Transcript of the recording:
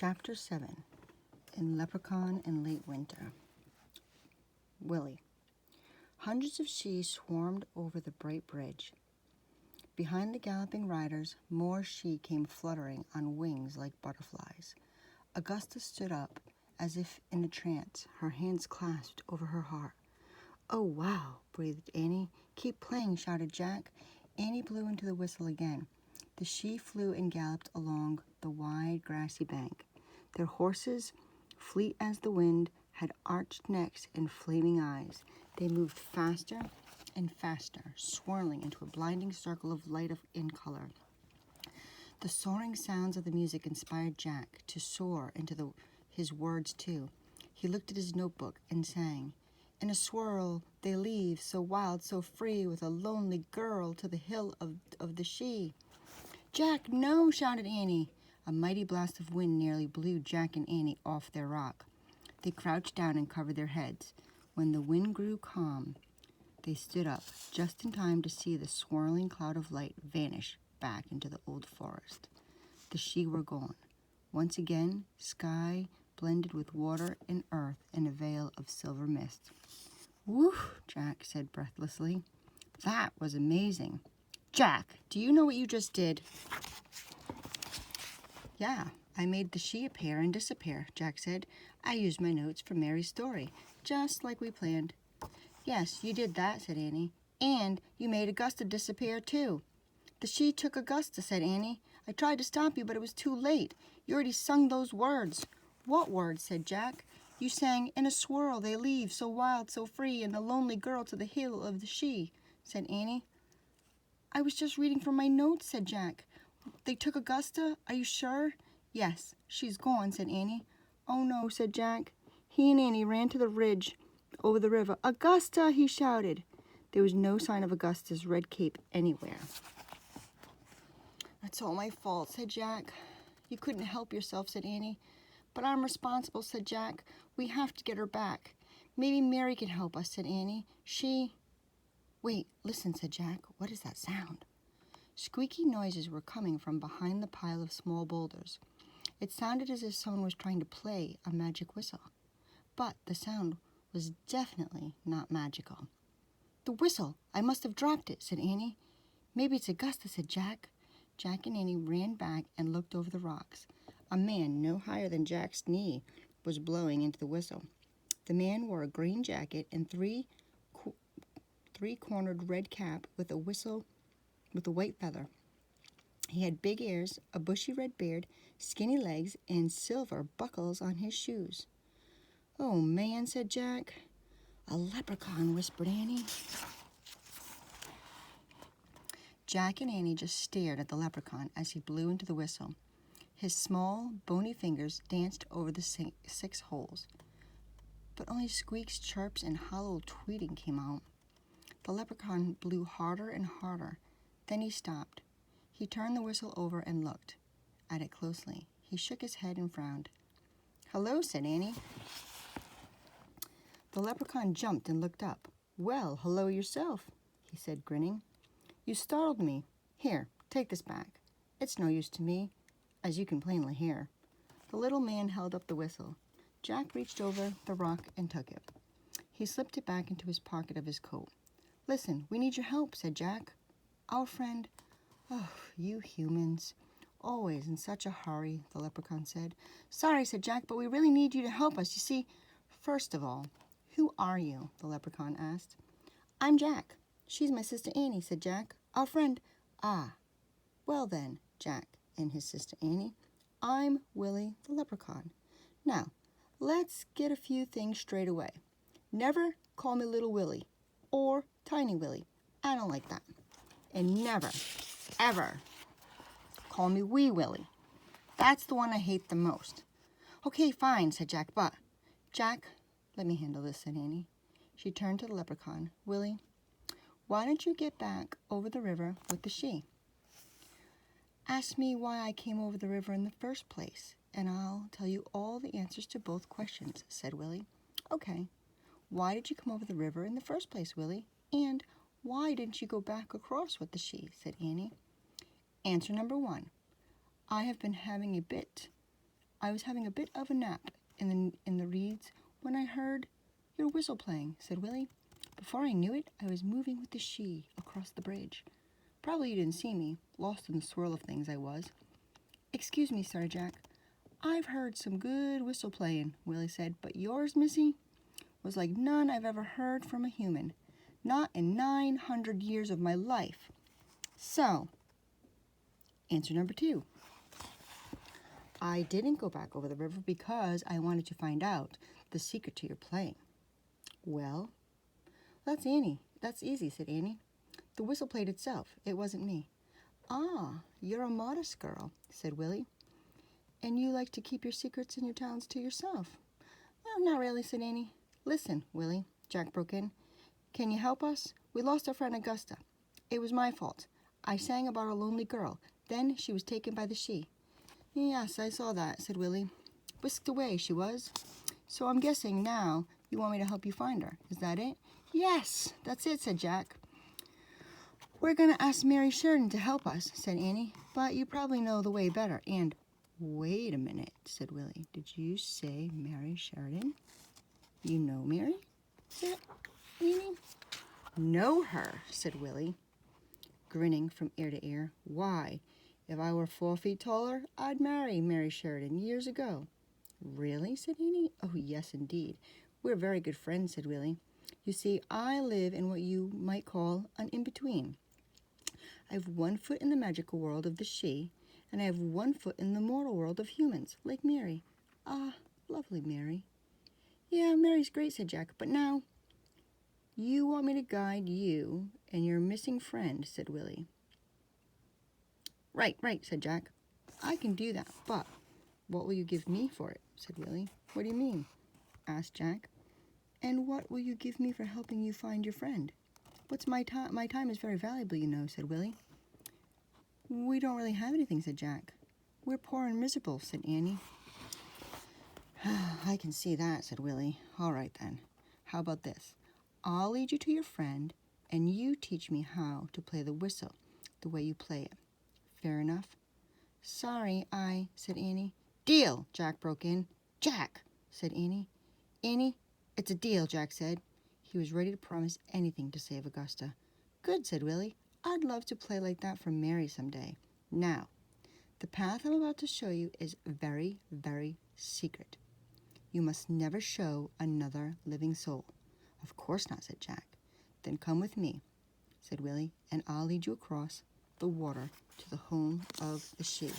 Chapter 7 In Leprechaun in Late Winter. Willie. Hundreds of sheep swarmed over the bright bridge. Behind the galloping riders, more sheep came fluttering on wings like butterflies. Augusta stood up, as if in a trance, her hands clasped over her heart. "Oh, wow," breathed Annie. "Keep playing," shouted Jack. Annie blew into the whistle again. The sheep flew and galloped along the wide, grassy bank. Their horses, fleet as the wind, had arched necks and flaming eyes. They moved faster and faster, swirling into a blinding circle of light and color. The soaring sounds of the music inspired Jack to soar into his words, too. He looked at his notebook and sang, "In a swirl they leave, so wild, so free, with a lonely girl to the hill of the Shee." "Jack, no!" shouted Annie. A mighty blast of wind nearly blew Jack and Annie off their rock. They crouched down and covered their heads. When the wind grew calm, they stood up, just in time to see the swirling cloud of light vanish back into the old forest. The Shee were gone. Once again, sky blended with water and earth in a veil of silver mist. "Whew," Jack said breathlessly. "That was amazing." "Jack, do you know what you just did?" "Yeah, I made the Shee appear and disappear," Jack said. "I used my notes from Mary's story, just like we planned." "Yes, you did that," said Annie. "And you made Augusta disappear, too." "The Shee took Augusta," said Annie. "I tried to stop you, but it was too late. You already sung those words." "What words?" said Jack. "You sang, 'In a swirl they leave, so wild, so free, and the lonely girl to the hill of the Shee,'" said Annie. "I was just reading from my notes," said Jack. "They took Augusta? Are you sure?" "Yes, she's gone," said Annie. "Oh, no," said Jack. He and Annie ran to the ridge over the river. "Augusta!" he shouted. There was no sign of Augusta's red cape anywhere. "It's all my fault," said Jack. "You couldn't help yourself," said Annie. "But I'm responsible," said Jack. "We have to get her back." "Maybe Mary can help us," said Annie. "Wait, listen," said Jack. "What is that sound?" Squeaky noises were coming from behind the pile of small boulders. It sounded as if someone was trying to play a magic whistle. But the sound was definitely not magical. "The whistle! I must have dropped it," said Annie. "Maybe it's Augusta," said Jack. Jack and Annie ran back and looked over the rocks. A man no higher than Jack's knee was blowing into the whistle. The man wore a green jacket and three-cornered red cap with a white feather. He had big ears, a bushy red beard, skinny legs, and silver buckles on his shoes. "Oh, man," said Jack. "A leprechaun," whispered Annie. Jack and Annie just stared at the leprechaun as he blew into the whistle. His small, bony fingers danced over the 6 holes. But only squeaks, chirps, and hollow tweeting came out. The leprechaun blew harder and harder. Then he stopped. He turned the whistle over and looked at it closely. He shook his head and frowned. "Hello," said Annie. The leprechaun jumped and looked up. "Well, hello yourself," he said, grinning. "You startled me. Here, take this back. It's no use to me, as you can plainly hear." The little man held up the whistle. Jack reached over the rock and took it. He slipped it back into his pocket of his coat. "Listen, we need your help," said Jack. "Our friend—" "Oh, you humans. Always in such a hurry," the leprechaun said. "Sorry," said Jack, "but we really need you to help us. You see—" "First of all, who are you?" the leprechaun asked. "I'm Jack. She's my sister Annie," said Jack. "Our friend—" "Ah, well then, Jack and his sister Annie, I'm Willie the leprechaun. Now, let's get a few things straight away. Never call me Little Willie or Tiny Willie. I don't like that. And never, ever call me Wee Willie. That's the one I hate the most." "Okay, fine," said Jack, "but—" "Jack, let me handle this," said Annie. She turned to the leprechaun. "Willie, why don't you get back over the river with the Shee?" "Ask me why I came over the river in the first place, and I'll tell you all the answers to both questions," said Willie. "Okay, why did you come over the river in the first place, Willie? And why didn't you go back across with the Shee?" said Annie. "Answer number 1. I have been having a bit I was having a bit of a nap in the reeds when I heard your whistle playing, said Willie. Before I knew it, I was moving with the she across the bridge. Probably you didn't see me, lost in the swirl of things I was. Excuse me, started Jack. I've heard some good whistle playing, Willie said, but yours, Missy, was like none I've ever heard from a human. Not in 900 years of my life. So, answer number 2. I didn't go back over the river because I wanted to find out the secret to your playing. Well, that's Annie. That's easy, said Annie. The whistle played itself. It wasn't me. Ah, you're a modest girl, said Willie. And you like to keep your secrets and your talents to yourself. Well, not really, said Annie. Listen, Willie, Jack broke in. Can you help us? We lost our friend Augusta. It was my fault. I sang about a lonely girl. Then she was taken by the she. Yes, I saw that, said Willie. Whisked away, she was. So I'm guessing now you want me to help you find her. Is that it? Yes, that's it, said Jack. We're going to ask Mary Sheridan to help us, said Annie. But you probably know the way better. And wait a minute, said Willie. Did you say Mary Sheridan? You know Mary? said Annie. Know her, said Willie, grinning from ear to ear. Why, if I were 4 feet taller, I'd marry Mary Sheridan years ago. Really, said Annie. Oh, yes, indeed. We're very good friends, said Willie. You see, I live in what you might call an in-between. I have 1 foot in the magical world of the she, and I have 1 foot in the mortal world of humans, like Mary. Ah, lovely Mary. Yeah, Mary's great, said Jack, but now you want me to guide you and your missing friend, said Willie. Right, said Jack. I can do that, but what will you give me for it, said Willie. What do you mean? asked Jack. And what will you give me for helping you find your friend? What's my time? My time is very valuable, you know, said Willie. We don't really have anything, said Jack. We're poor and miserable, said Annie. I can see that, said Willie. All right, then. How about this? I'll lead you to your friend, and you teach me how to play the whistle the way you play it. Fair enough? Sorry, said Annie. Deal, Jack broke in. Jack, said Annie. Annie, it's a deal, Jack said. He was ready to promise anything to save Augusta. Good, said Willie. I'd love to play like that for Mary someday. Now, the path I'm about to show you is very, very secret. You must never show another living soul. Of course not, said Jack. Then come with me, said Willie, and I'll lead you across the water to the home of the she.